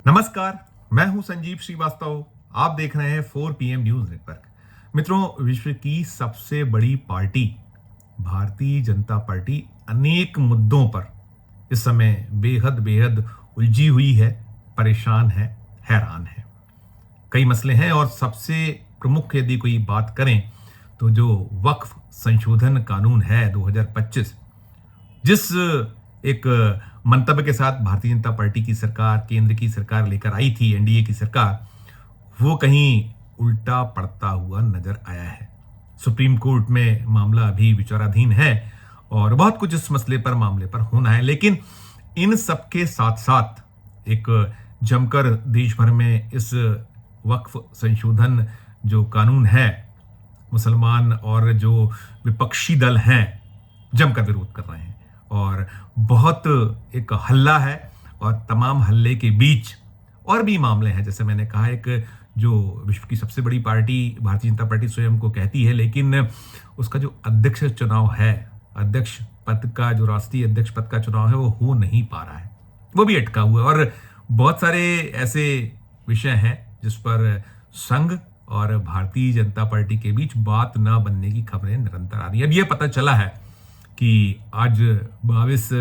नमस्कार, मैं हूं संजीव श्रीवास्तव। आप देख रहे हैं 4 PM न्यूज नेटवर्क। मित्रों, विश्व की सबसे बड़ी पार्टी भारतीय जनता पार्टी अनेक मुद्दों पर इस समय बेहद बेहद उलझी हुई है, परेशान है, हैरान है। कई मसले हैं और सबसे प्रमुख यदि कोई बात करें तो जो वक्फ संशोधन कानून है 2025, जिस एक मंतव्य के साथ भारतीय जनता पार्टी की सरकार, केंद्र की सरकार लेकर आई थी, एनडीए की सरकार, वो कहीं उल्टा पड़ता हुआ नजर आया है। सुप्रीम कोर्ट में मामला अभी विचाराधीन है और बहुत कुछ इस मामले पर होना है। लेकिन इन सबके साथ साथ एक जमकर देश भर में इस वक्फ संशोधन जो कानून है, मुसलमान और जो विपक्षी दल हैं जमकर विरोध कर रहे हैं और बहुत एक हल्ला है। और तमाम हल्ले के बीच और भी मामले हैं। जैसे मैंने कहा, एक जो विश्व की सबसे बड़ी पार्टी भारतीय जनता पार्टी स्वयं को कहती है, लेकिन उसका जो अध्यक्ष चुनाव है, अध्यक्ष पद का जो राष्ट्रीय अध्यक्ष पद का चुनाव है, वो हो नहीं पा रहा है, वो भी अटका हुआ है। और बहुत सारे ऐसे विषय हैं जिस पर संघ और भारतीय जनता पार्टी के बीच बात ना बनने की खबरें निरंतर आ रही है। अब यह पता चला है कि आज 22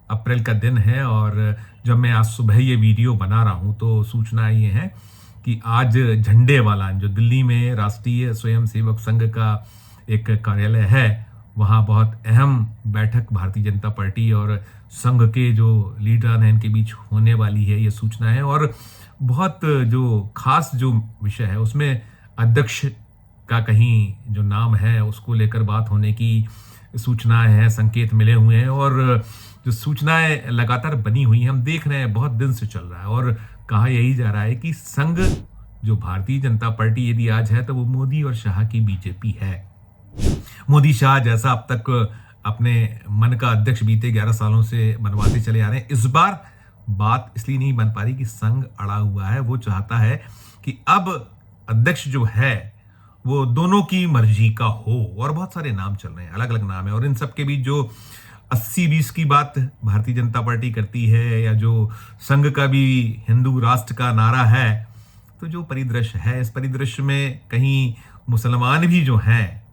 अप्रैल का दिन है और जब मैं आज सुबह ये वीडियो बना रहा हूं तो सूचना ये है कि आज झंडे वाला जो दिल्ली में राष्ट्रीय स्वयंसेवक संघ का एक कार्यालय है, वहां बहुत अहम बैठक भारतीय जनता पार्टी और संघ के जो लीडर हैं इनके बीच होने वाली है, ये सूचना है। और बहुत जो खास जो विषय है उसमें अध्यक्ष का कहीं जो नाम है उसको लेकर बात होने की सूचनाएं हैं, संकेत मिले हुए हैं और जो सूचनाएं लगातार बनी हुई हैं, हम देख रहे हैं, बहुत दिन से चल रहा है। और कहा यही जा रहा है कि संघ जो भारतीय जनता पार्टी यदि आज है तो वो मोदी और शाह की बीजेपी है। मोदी शाह जैसा अब तक अपने मन का अध्यक्ष बीते 11 सालों से बनवाते चले आ रहे हैं, इस बार बात इसलिए नहीं बन पा रही कि संघ अड़ा हुआ है। वो चाहता है कि अब अध्यक्ष जो है वो दोनों की मर्जी का हो और बहुत सारे नाम चल रहे हैं, अलग अलग नाम है। और इन सब के बीच जो 80-20 की बात भारतीय जनता पार्टी करती है या जो संघ का भी हिंदू राष्ट्र का नारा है, तो जो परिदृश्य है, इस परिदृश्य में कहीं मुसलमान भी जो हैं,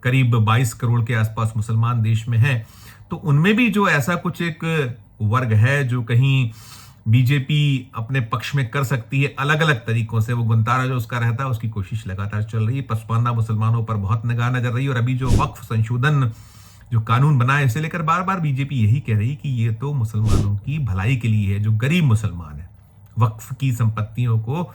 करीब 22 करोड़ के आसपास मुसलमान देश में हैं, तो उनमें भी जो ऐसा कुछ एक वर्ग है जो कहीं बीजेपी अपने पक्ष में कर सकती है अलग अलग तरीकों से, वो गुंतारा जो उसका रहता है उसकी कोशिश लगातार चल रही है। पसमानदा मुसलमानों पर बहुत निगाह नजर रही है। और अभी जो वक्फ संशोधन जो कानून बना है, इसे लेकर बार बार बीजेपी यही कह रही कि ये तो मुसलमानों की भलाई के लिए है, जो गरीब मुसलमान है। वक्फ की संपत्तियों को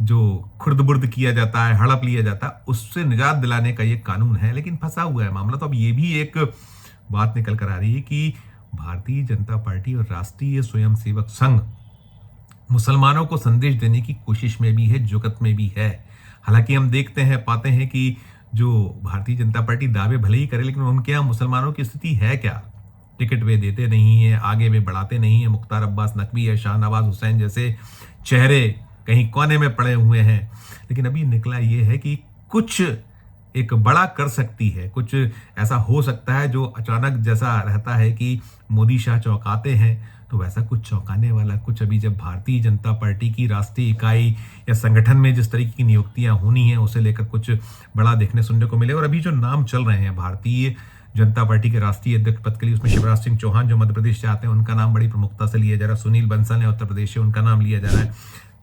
जो खुर्द-बुर्द किया जाता है, हड़प लिया जाता है, उससे निजात दिलाने का ये कानून है। लेकिन फंसा हुआ है मामला। तो अब ये भी एक बात निकल कर आ रही है कि भारतीय जनता पार्टी और राष्ट्रीय स्वयंसेवक संघ मुसलमानों को संदेश देने की कोशिश में भी है, जुगत में भी है। हालांकि हम देखते हैं, पाते हैं कि जो भारतीय जनता पार्टी दावे भले ही करे, लेकिन उनके यहाँ मुसलमानों की स्थिति है क्या? टिकट वे देते नहीं है, आगे वे बढ़ाते नहीं है। मुख्तार अब्बास नकवी या शाहनवाज हुसैन जैसे चेहरे कहीं कोने में पड़े हुए हैं। लेकिन अभी निकला ये है कि कुछ एक बड़ा कर सकती है, कुछ ऐसा हो सकता है जो अचानक जैसा रहता है कि मोदी शाह चौंकाते हैं, तो वैसा कुछ चौंकाने वाला कुछ अभी जब भारतीय जनता पार्टी की राष्ट्रीय इकाई या संगठन में जिस तरीके की नियुक्तियां होनी है, उसे लेकर कुछ बड़ा देखने सुनने को मिले। और अभी जो नाम चल रहे हैं भारतीय जनता पार्टी के राष्ट्रीय अध्यक्ष पद के लिए, उसमें शिवराज सिंह चौहान जो मध्य प्रदेश से आते हैं उनका नाम बड़ी प्रमुखता से लिया जा रहा है। सुनील बंसल है उत्तर प्रदेश से, उनका नाम लिया जा रहा है।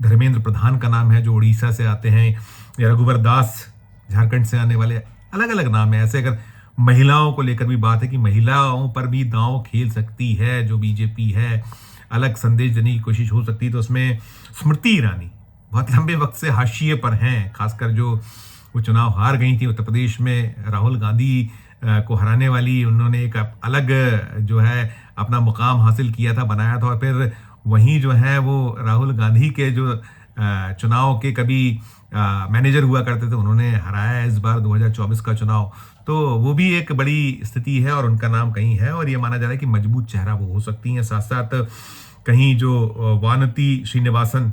धर्मेंद्र प्रधान का नाम है जो उड़ीसा से आते हैं, या रघुवर दास झारखंड से आने वाले, अलग अलग नाम है। ऐसे अगर महिलाओं को लेकर भी बात है कि महिलाओं पर भी दांव खेल सकती है जो बीजेपी है, अलग संदेश देने की कोशिश हो सकती है, तो उसमें स्मृति ईरानी बहुत लंबे वक्त से हाशिए पर हैं। खासकर जो वो चुनाव हार गई थी उत्तर प्रदेश में, राहुल गांधी को हराने वाली, उन्होंने एक अलग जो है अपना मुकाम हासिल किया था, बनाया था। और फिर वहीं जो है वो राहुल गांधी के जो चुनाव के कभी मैनेजर हुआ करते थे, उन्होंने हराया इस बार 2024 का चुनाव। तो वो भी एक बड़ी स्थिति है और उनका नाम कहीं है और ये माना जा रहा है कि मजबूत चेहरा वो हो सकती हैं। साथ साथ कहीं जो वानती श्रीनिवासन,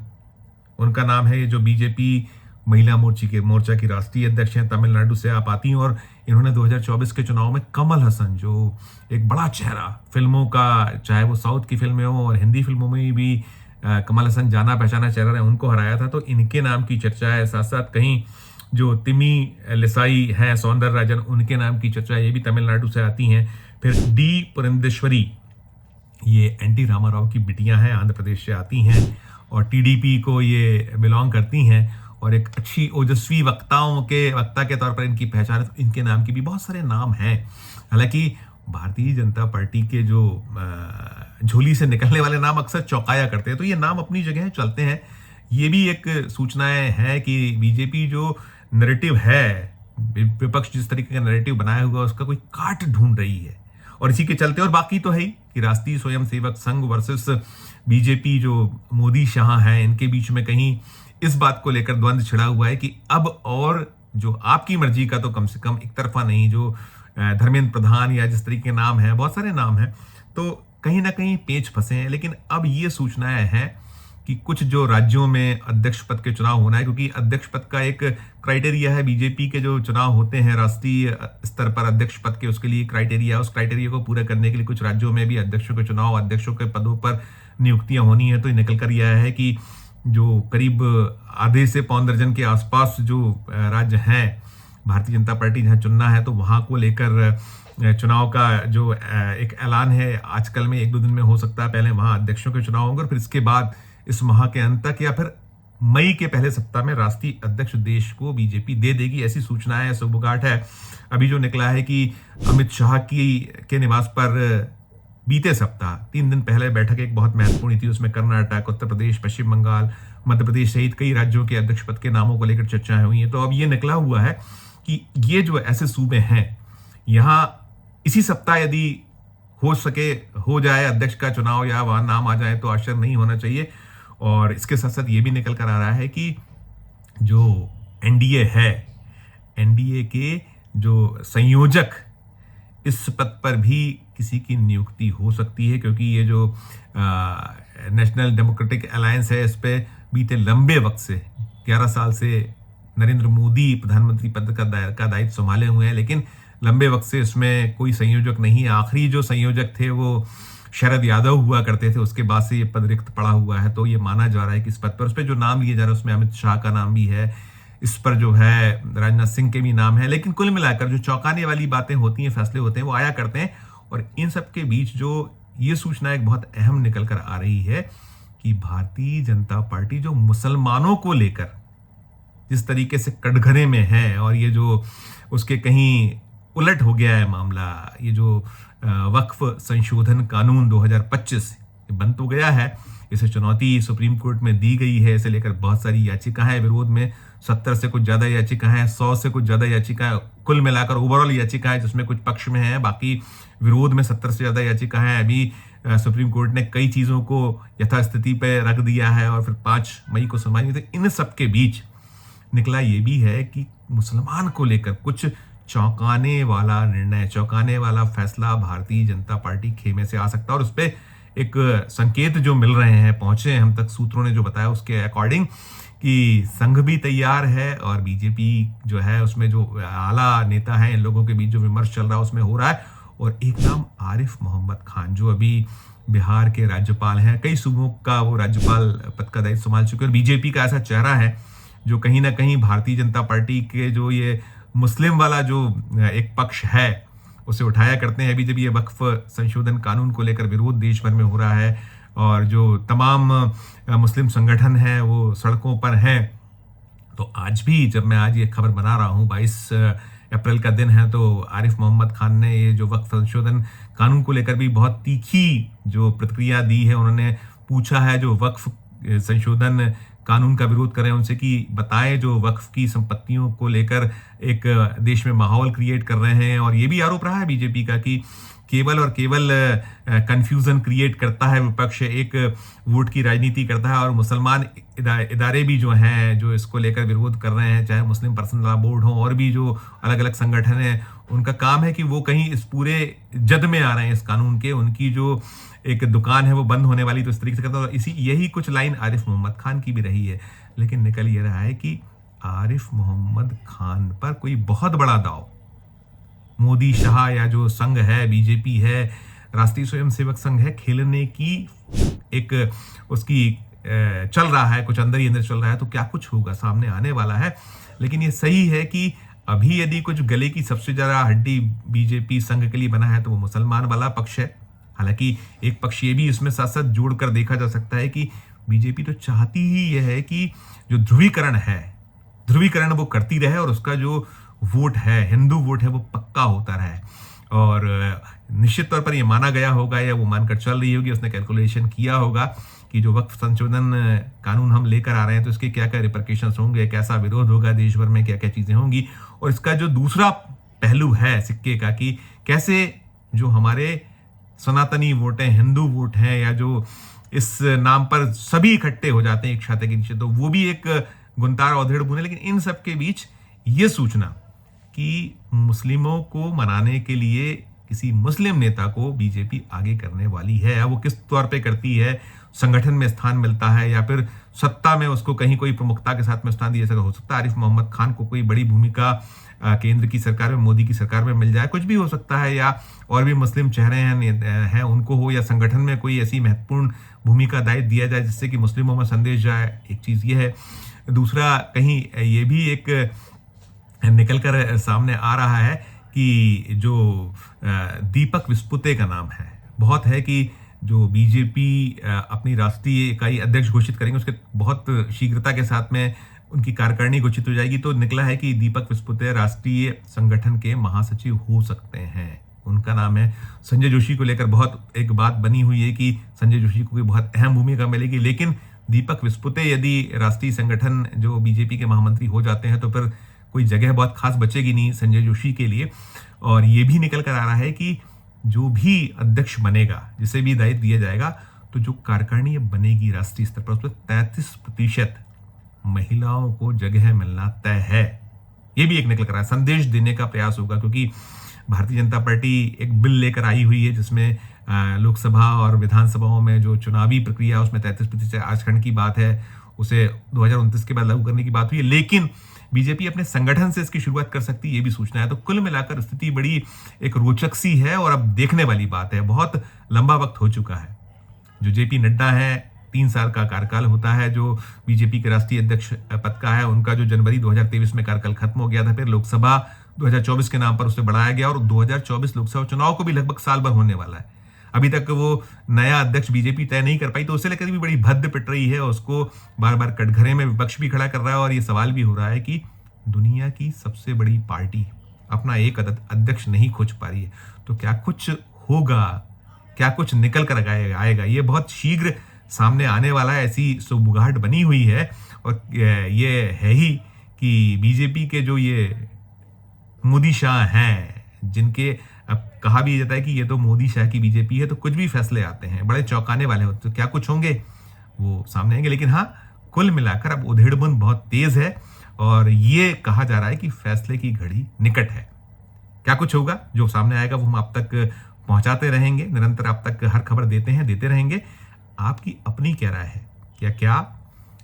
उनका नाम है, जो बीजेपी महिला मोर्चा की राष्ट्रीय अध्यक्ष हैं, तमिलनाडु से आप आती हैं। और इन्होंने 2024 के चुनाव में कमल हसन, जो एक बड़ा चेहरा फिल्मों का, चाहे वो साउथ की फिल्में हो और हिंदी फिल्मों में भी कमल हसन जाना पहचाना चेहरा है, उनको हराया था, तो इनके नाम की चर्चा है। साथ साथ कहीं जो तिमी लिसाई हैं, सौंदरराजन, उनके नाम की चर्चा, ये भी तमिलनाडु से आती हैं। फिर डी पुरंदेश्वरी, ये एनटी रामाराव की बिटियां हैं, आंध्र प्रदेश से आती हैं और टीडीपी को ये बिलोंग करती हैं और एक अच्छी ओजस्वी वक्ता के तौर पर इनकी पहचान है। तो इनके नाम की भी बहुत सारे नाम हैं। हालांकि भारतीय जनता पार्टी के जो झोली से निकलने वाले नाम अक्सर चौंकाया करते हैं, तो ये नाम अपनी जगह चलते हैं। ये भी एक सूचनाएं हैं कि बीजेपी जो नैरेटिव है, विपक्ष जिस तरीके का नैरेटिव बनाया हुआ, उसका कोई काट ढूंढ रही है। और इसी के चलते, और बाकी तो है ही कि राष्ट्रीय स्वयंसेवक संघ वर्सेस बीजेपी, जो मोदी शाह हैं, इनके बीच में कहीं इस बात को लेकर द्वंद्व छिड़ा हुआ है कि अब और जो आपकी मर्जी का तो कम से कम एक तरफा नहीं, जो धर्मेंद्र प्रधान या जिस तरीके के नाम है, बहुत सारे नाम हैं, तो कहीं ना कहीं पेच फंसे हैं। लेकिन अब ये सूचनाएं हैं कि कुछ जो राज्यों में अध्यक्ष पद के चुनाव होना है, क्योंकि अध्यक्ष पद का एक क्राइटेरिया है, बीजेपी के जो चुनाव होते हैं राष्ट्रीय स्तर पर अध्यक्ष पद के, उसके लिए क्राइटेरिया, उस क्राइटेरिया को पूरा करने के लिए कुछ राज्यों में भी अध्यक्षों के चुनाव, अध्यक्षों के पदों पर नियुक्तियां होनी है। तो निकल कर यह है कि जो करीब आधे से पौन दर्जन के आसपास जो राज्य हैं, भारतीय जनता पार्टी जहां चुनना है, तो वहां को लेकर चुनाव का जो एक ऐलान है आजकल में, 1-2 दिन में हो सकता है। पहले वहां अध्यक्षों के चुनाव होंगे और फिर इसके बाद इस माह के अंत तक या फिर मई के पहले सप्ताह में राष्ट्रीय अध्यक्ष देश को बीजेपी दे देगी, ऐसी सूचनाएं है, सुबुगाट है। अभी जो निकला है कि अमित शाह के निवास पर बीते सप्ताह 3 दिन पहले बैठक एक बहुत महत्वपूर्ण थी, उसमें कर्नाटक, उत्तर प्रदेश, पश्चिम बंगाल, मध्य प्रदेश सहित कई राज्यों के अध्यक्ष पद के नामों को लेकर चर्चाएं हुई हैं। तो अब ये निकला हुआ है कि ये जो ऐसे सूबे हैं, यहां इसी सप्ताह यदि हो सके हो जाए अध्यक्ष का चुनाव या वहां नाम आ जाए तो आश्चर्य नहीं होना चाहिए। और इसके साथ साथ ये भी निकल कर आ रहा है कि जो एनडीए है, एनडीए के जो संयोजक, इस पद पर भी किसी की नियुक्ति हो सकती है, क्योंकि ये जो नेशनल डेमोक्रेटिक अलायंस है, इस पे बीते लंबे वक्त से 11 साल से नरेंद्र मोदी प्रधानमंत्री पद का दायित्व संभाले हुए हैं, लेकिन लंबे वक्त से इसमें कोई संयोजक नहीं है। आखिरी जो संयोजक थे वो शरद यादव हुआ करते थे, उसके बाद से ये पद रिक्त पड़ा हुआ है। तो ये माना जा रहा है कि इस पद पर, उस पर जो नाम लिए जा रहा है उसमें अमित शाह का नाम भी है, इस पर जो है राजनाथ सिंह के भी नाम है। लेकिन कुल मिलाकर जो चौंकाने वाली बातें होती हैं, फैसले होते हैं, वो आया करते हैं। और इन सब के बीच जो ये सूचना एक बहुत अहम निकल कर आ रही है कि भारतीय जनता पार्टी जो मुसलमानों को लेकर जिस तरीके से कटघरे में है, और ये जो उसके कहीं उलट हो गया है मामला, ये जो वक्फ संशोधन कानून 2025 बन तो गया है, इसे चुनौती सुप्रीम कोर्ट में दी गई है, इसे लेकर बहुत सारी याचिकाएं विरोध में, 70 से कुछ ज्यादा याचिकाएं, 100 से कुछ ज्यादा याचिकाएं, कुल मिलाकर ओवरऑल याचिकाएं, जिसमें कुछ पक्ष में है, बाकी विरोध में 70 से ज्यादा याचिकाएं। अभी सुप्रीम कोर्ट ने कई चीजों को यथास्थिति पर रख दिया है और फिर 5 मई को सुनवाई हुई। तो इन सब के बीच निकला ये भी है कि मुसलमान को लेकर कुछ चौंकाने वाला निर्णय, चौंकाने वाला फैसला भारतीय जनता पार्टी खेमे से आ सकता है। और उस पर एक संकेत जो मिल रहे हैं, पहुंचे हम तक, सूत्रों ने जो बताया उसके अकॉर्डिंग, कि संघ भी तैयार है और बीजेपी जो है उसमें जो आला नेता हैं, इन लोगों के बीच जो विमर्श चल रहा है उसमें हो रहा है। और एक नाम आरिफ मोहम्मद खान, जो अभी बिहार के राज्यपाल हैं, कई सूबों का वो राज्यपाल पद का दायित्व संभाल चुके हैं, और बीजेपी का ऐसा चेहरा है जो कहीं ना कहीं भारतीय जनता पार्टी के जो ये मुस्लिम वाला जो एक पक्ष है उसे उठाया करते हैं। अभी जब ये वक्फ संशोधन कानून को लेकर विरोध देश भर में हो रहा है और जो तमाम मुस्लिम संगठन हैं वो सड़कों पर हैं, तो आज भी जब मैं आज ये खबर बना रहा हूँ, 22 अप्रैल का दिन है, तो आरिफ मोहम्मद खान ने ये जो वक्फ संशोधन कानून को लेकर भी बहुत तीखी जो प्रतिक्रिया दी है। उन्होंने पूछा है जो वक्फ संशोधन कानून का विरोध कर रहे हैं उनसे कि बताएं जो वक्फ की संपत्तियों को लेकर एक देश में माहौल क्रिएट कर रहे हैं। और ये भी आरोप रहा है बीजेपी का कि केवल और केवल कंफ्यूजन क्रिएट करता है विपक्ष, एक वोट की राजनीति करता है। और मुसलमान इदारे भी जो हैं जो इसको लेकर विरोध कर रहे हैं, चाहे मुस्लिम पर्सनल लॉ बोर्ड हो और भी जो अलग अलग संगठन हैं, उनका काम है कि वो कहीं इस पूरे जद में आ रहे हैं इस कानून के। उनकी जो एक दुकान है वो बंद होने वाली, तो इस तरीके से करता है। यही कुछ लाइन आरिफ मोहम्मद खान की भी रही है। लेकिन निकल ये रहा है कि आरिफ मोहम्मद खान पर कोई बहुत बड़ा दाव मोदी शाह या जो संघ है, बीजेपी है, राष्ट्रीय स्वयंसेवक संघ है, खेलने की एक उसकी चल रहा है, कुछ अंदर ही अंदर चल रहा है, तो क्या कुछ होगा सामने आने वाला है। लेकिन ये सही है कि अभी यदि कुछ गले की सबसे ज्यादा हड्डी बीजेपी संघ के लिए बना है तो वो मुसलमान वाला पक्ष है। हालांकि एक पक्ष ये भी इसमें साथ साथ जोड़कर देखा जा सकता है कि बीजेपी तो चाहती ही यह है कि जो ध्रुवीकरण वो करती रहे और उसका जो वोट है, हिंदू वोट है, वो पक्का होता रहे। और निश्चित तौर पर ये माना गया होगा या वो मानकर चल रही होगी, उसने कैलकुलेशन किया होगा कि जो वक्फ संशोधन कानून हम लेकर आ रहे हैं तो इसके क्या क्या रिपरकेशंस होंगे, कैसा विरोध होगा देश भर में, क्या क्या चीजें होंगी। और इसका जो दूसरा पहलू है सिक्के का कि कैसे जो हमारे सनातनी वोट हैं, हिंदू वोट हैं, या जो इस नाम पर सभी इकट्ठे हो जाते हैं एक छाते के नीचे, तो वो भी एक गुंतार और दृढ़ बुने। लेकिन इन सब के बीच ये सूचना कि मुस्लिमों को मनाने के लिए किसी मुस्लिम नेता को बीजेपी आगे करने वाली है, वो किस तौर पे करती है, संगठन में स्थान मिलता है या फिर सत्ता में उसको कहीं कोई प्रमुखता के साथ में स्थान दिया हो सकता है, आरिफ मोहम्मद खान को कोई बड़ी भूमिका केंद्र की सरकार में, मोदी की सरकार में मिल जाए, कुछ भी हो सकता है, या और भी मुस्लिम चेहरे हैं उनको हो, या संगठन में कोई ऐसी महत्वपूर्ण भूमिका दायित्व दिया जाए जिससे कि मुस्लिमों में संदेश जाए। एक चीज ये है। दूसरा, कहीं ये भी एक निकल कर सामने आ रहा है कि जो दीपक विस्पुते का नाम है, बहुत है कि जो बीजेपी अपनी राष्ट्रीय इकाई अध्यक्ष घोषित करेंगे उसके बहुत शीघ्रता के साथ में उनकी कार्यकारिणी घोषित हो जाएगी। तो निकला है कि दीपक विस्पुते राष्ट्रीय संगठन के महासचिव हो सकते हैं। उनका नाम है। संजय जोशी को लेकर बहुत एक बात बनी हुई है कि संजय जोशी को कोई बहुत अहम भूमिका मिलेगी, लेकिन दीपक विस्पुते यदि राष्ट्रीय संगठन जो बीजेपी के महामंत्री हो जाते हैं तो फिर कोई जगह बहुत खास बचेगी नहीं संजय जोशी के लिए। और ये भी निकल कर आ रहा है कि जो भी अध्यक्ष बनेगा, जिसे भी दायित्व दिया जाएगा, तो जो कार्यकारिणी बनेगी राष्ट्रीय स्तर पर, उसमें 33% महिलाओं को जगह मिलना तय है। ये भी एक निकल कर आया, संदेश देने का प्रयास होगा, क्योंकि भारतीय जनता पार्टी एक बिल लेकर आई हुई है जिसमें लोकसभा और विधानसभाओं में जो चुनावी प्रक्रिया उसमें 33% आरक्षण की बात है, उसे 2029 के बाद लागू करने की बात हुई है। लेकिन बीजेपी अपने संगठन से इसकी शुरुआत कर सकती है, ये भी सूचना है। तो कुल मिलाकर स्थिति बड़ी एक रोचक सी है और अब देखने वाली बात है। बहुत लंबा वक्त हो चुका है। जो जेपी नड्डा है, 3 साल का कार्यकाल होता है जो बीजेपी के राष्ट्रीय अध्यक्ष पद का है, उनका जो जनवरी 2023 में कार्यकाल खत्म हो गया था, फिर लोकसभा 2024 के नाम पर उसे बढ़ाया गया और 2024 लोकसभा चुनाव को भी लगभग साल भर होने वाला है। अभी तक वो नया अध्यक्ष बीजेपी तय नहीं कर पाई, तो उसे लेकर भी बड़ी भद्द पिट रही है। उसको बार बार कटघरे में विपक्ष भी खड़ा कर रहा है और ये सवाल भी हो रहा है कि दुनिया की सबसे बड़ी पार्टी अपना एक अध्यक्ष नहीं खोज पा रही है, तो क्या कुछ होगा, क्या कुछ निकल कर आएगा, ये बहुत शीघ्र सामने आने वाला है। ऐसी सुबुगाहट बनी हुई है। और ये है ही कि बीजेपी के जो ये मोदी शाह हैं, जिनके अब कहा भी जाता है कि ये तो मोदी शाह की बीजेपी है, तो कुछ भी फैसले आते हैं बड़े चौंकाने वाले होते, तो क्या कुछ होंगे वो सामने आएंगे। लेकिन हाँ, कुल मिलाकर अब उधेड़बुन बहुत तेज है और ये कहा जा रहा है कि फैसले की घड़ी निकट है। क्या कुछ होगा जो सामने आएगा वो हम आप तक पहुंचाते रहेंगे, निरंतर आप तक हर खबर देते रहेंगे। आपकी अपनी क्या राय है? क्या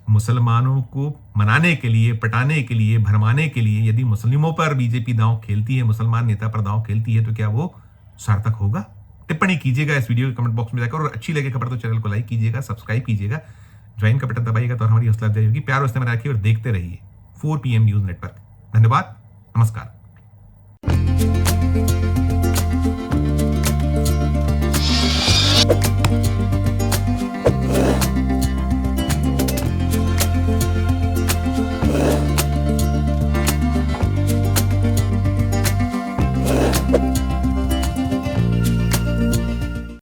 मुसलमानों को मनाने के लिए, पटाने के लिए, भरमाने के लिए यदि मुस्लिमों पर बीजेपी दांव खेलती है, मुसलमान नेता पर दांव खेलती है, तो क्या वो सार्थक होगा? टिप्पणी कीजिएगा इस वीडियो के कमेंट बॉक्स में जाकर, और अच्छी लगे खबर तो चैनल को लाइक कीजिएगा, सब्सक्राइब कीजिएगा, ज्वाइन का बटन दबाइएगा तो हमारी हौसला अफजाई होगी। प्यार उससे में रखिए और देखते रहिए 4 PM न्यूज नेटवर्क। धन्यवाद, नमस्कार।